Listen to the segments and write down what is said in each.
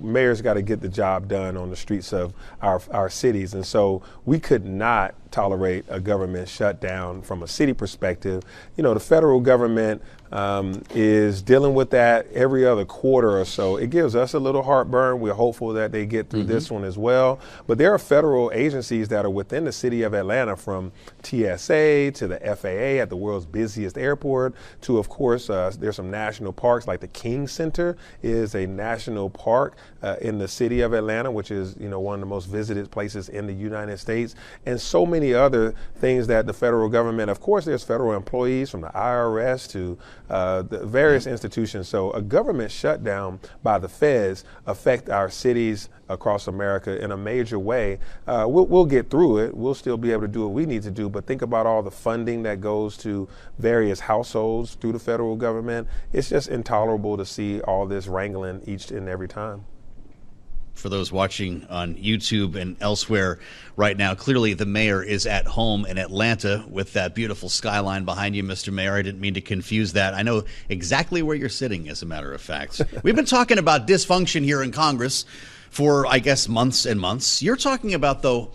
mayors got to get the job done on the streets of our cities. And so we could not tolerate a government shutdown from a city perspective. You know, the federal government is dealing with that every other quarter or so. It gives us a little heartburn. We're hopeful that they get through this one as well. But there are federal agencies that are within the city of Atlanta, from TSA to the FAA at the world's busiest airport to, of course, there's some national parks like the King Center is a national park in the city of Atlanta, which is, you know, one of the most visited places in the United States, and so many other things that the federal government, of course, there's federal employees from the IRS to the various institutions. So a government shutdown by the feds affect our cities across America in a major way. We'll get through it. We'll still be able to do what we need to do, but think about all the funding that goes to various households through the federal government. It's just intolerable to see all this wrangling each and every time. For those watching on YouTube and elsewhere right now, clearly the mayor is at home in Atlanta with that beautiful skyline behind you, Mr. Mayor. I didn't mean to confuse that. I know exactly where you're sitting, as a matter of fact. We've been talking about dysfunction here in Congress for, I guess, months and months. You're talking about, though,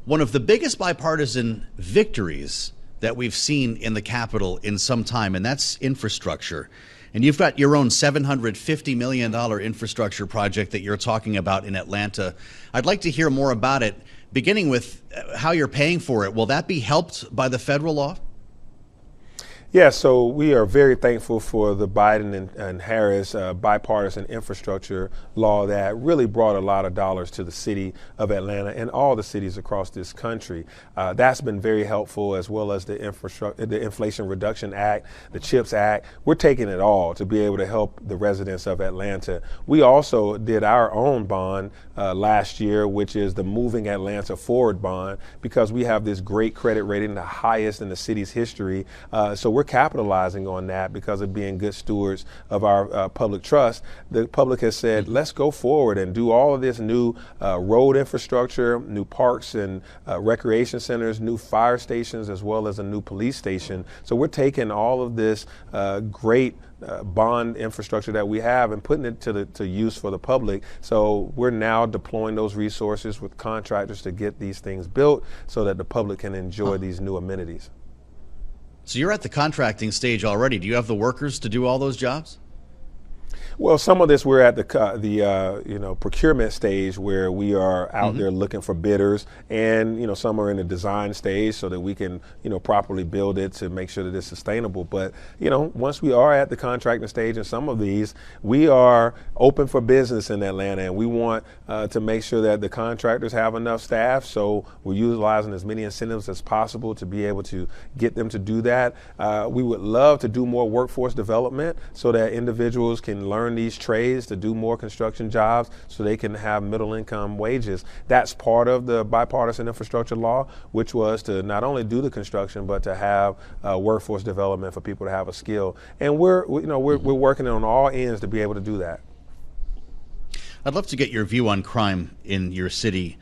one of the biggest bipartisan victories that we've seen in the Capitol in some time, and that's infrastructure. And you've got your own $750 million infrastructure project that you're talking about in Atlanta. I'd like to hear more about it, beginning with how you're paying for it. Will that be helped by the federal law? Yeah, so we are very thankful for the Biden and Harris bipartisan infrastructure law that really brought a lot of dollars to the city of Atlanta and all the cities across this country. That's been very helpful, as well as the Inflation Reduction Act, the CHIPS Act. We're taking it all to be able to help the residents of Atlanta. We also did our own bond last year, which is the Moving Atlanta Forward bond, because we have this great credit rating, the highest in the city's history. So we're capitalizing on that because of being good stewards of our public trust. The public has said, let's go forward and do all of this new road infrastructure, new parks and recreation centers, new fire stations, as well as a new police station. So we're taking all of this great bond infrastructure that we have and putting it to use for the public. So we're now deploying those resources with contractors to get these things built so that the public can enjoy these new amenities. So you're at the contracting stage already. Do you have the workers to do all those jobs? Well, some of this we're at the procurement stage, where we are out there looking for bidders, and some are in the design stage so that we can properly build it to make sure that it's sustainable. But once we are at the contracting stage in some of these, we are open for business in Atlanta, and we want to make sure that the contractors have enough staff. So we're utilizing as many incentives as possible to be able to get them to do that. We would love to do more workforce development so that individuals can learn these trades to do more construction jobs so they can have middle income wages. That's part of the bipartisan infrastructure law, which was to not only do the construction, but to have workforce development for people to have a skill. And we're working on all ends to be able to do that. I'd love to get your view on crime in your city.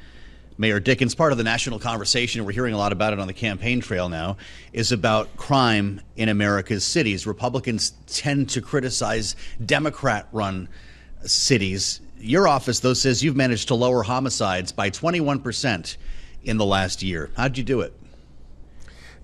Mayor Dickens, part of the national conversation, we're hearing a lot about it on the campaign trail now, is about crime in America's cities. Republicans tend to criticize Democrat-run cities. Your office, though, says you've managed to lower homicides by 21% in the last year. How'd you do it?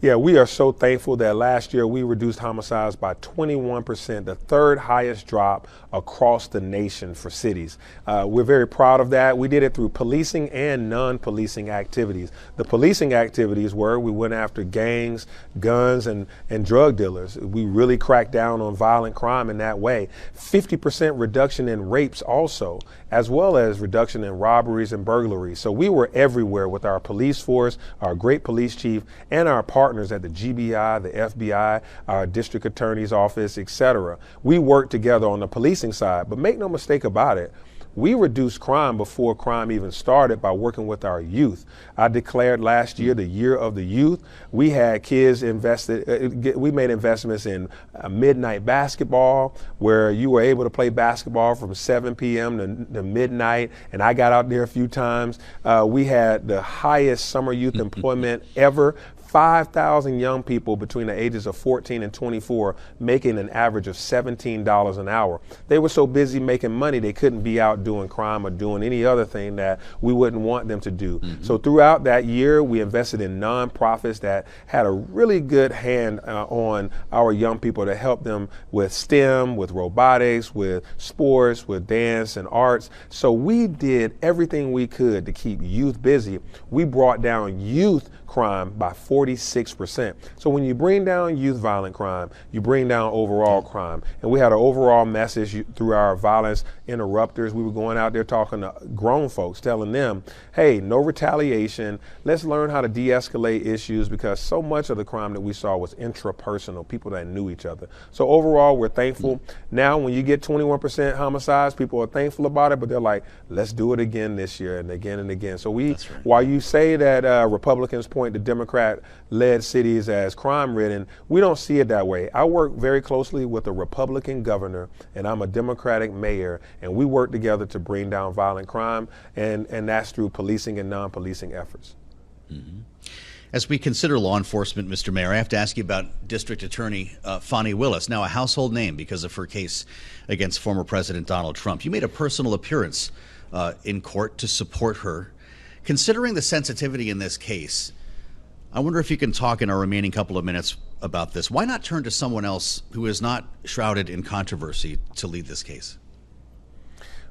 Yeah, we are so thankful that last year we reduced homicides by 21%, the third highest drop across the nation for cities. We're very proud of that. We did it through policing and non-policing activities. The policing activities were we went after gangs, guns, and drug dealers. We really cracked down on violent crime in that way. 50% reduction in rapes also, as well as reduction in robberies and burglaries. So we were everywhere with our police force, our great police chief, and our partners at the GBI, the FBI, our district attorney's office, etc. We worked together on the policing side, but make no mistake about it, we reduced crime before crime even started by working with our youth. I declared last year the year of the youth. We had kids invested, we made investments in midnight basketball, where you were able to play basketball from 7 p.m. to midnight, and I got out there a few times. We had the highest summer youth employment ever. 5,000 young people between the ages of 14 and 24 making an average of $17 an hour. They were so busy making money they couldn't be out doing crime or doing any other thing that we wouldn't want them to do. So throughout that year, we invested in nonprofits that had a really good hand on our young people to help them with STEM, with robotics, with sports, with dance and arts. So we did everything we could to keep youth busy. We brought down youth crime by 46%. So when you bring down youth violent crime, you bring down overall crime. And we had an overall message through our violence interrupters. We were going out there talking to grown folks, telling them, hey, no retaliation. Let's learn how to de-escalate issues, because so much of the crime that we saw was intrapersonal, people that knew each other. So overall, we're thankful. Now, when you get 21% homicides, people are thankful about it, but they're like, let's do it again this year and again and again. So while you say that Republicans point to Democrat-led cities as crime-ridden, we don't see it that way. I work very closely with a Republican governor, and I'm a Democratic mayor, and we work together to bring down violent crime, and that's through policing and non-policing efforts. As we consider law enforcement, Mr. Mayor, I have to ask you about District Attorney Fani Willis, now a household name because of her case against former President Donald Trump. You made a personal appearance in court to support her. Considering the sensitivity in this case, I wonder if you can talk in our remaining couple of minutes about this. Why not turn to someone else who is not shrouded in controversy to lead this case?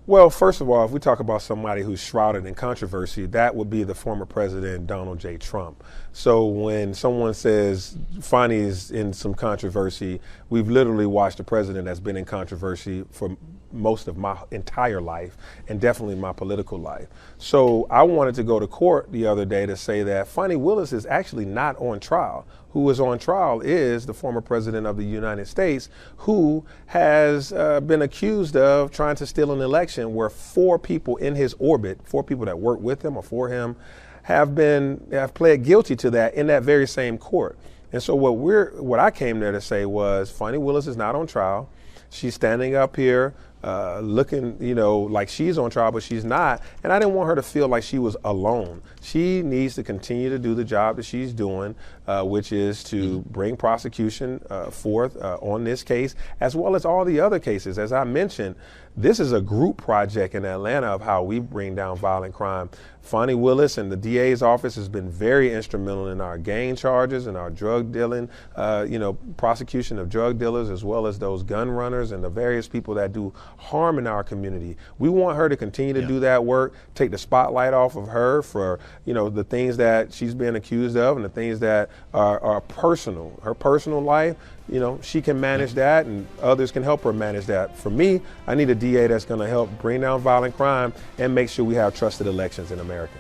Well, first of all, if we talk about somebody who's shrouded in controversy, that would be the former President Donald J. Trump. So when someone says Fani is in some controversy, we've literally watched a president that's been in controversy for most of my entire life, and definitely my political life. So I wanted to go to court the other day to say that Fani Willis is actually not on trial. Who is on trial is the former president of the United States, who has been accused of trying to steal an election where 4 people in his orbit, 4 people that work with him or for him, have pled guilty to that in that very same court. And so what I came there to say was Fani Willis is not on trial. She's standing up here looking, like she's on trial, but she's not. And I didn't want her to feel like she was alone. She needs to continue to do the job that she's doing, which is to bring prosecution forth on this case, as well as all the other cases. As I mentioned, this is a group project in Atlanta of how we bring down violent crime. Fani Willis and the DA's office has been very instrumental in our gang charges and our drug dealing, prosecution of drug dealers, as well as those gun runners and the various people that do harm in our community. We want her to continue to do that work, take the spotlight off of her for, the things that she's being accused of and the things that are personal. Her personal life, she can manage that, and others can help her manage that. For me, I need a DA that's going to help bring down violent crime and make sure we have trusted elections in America.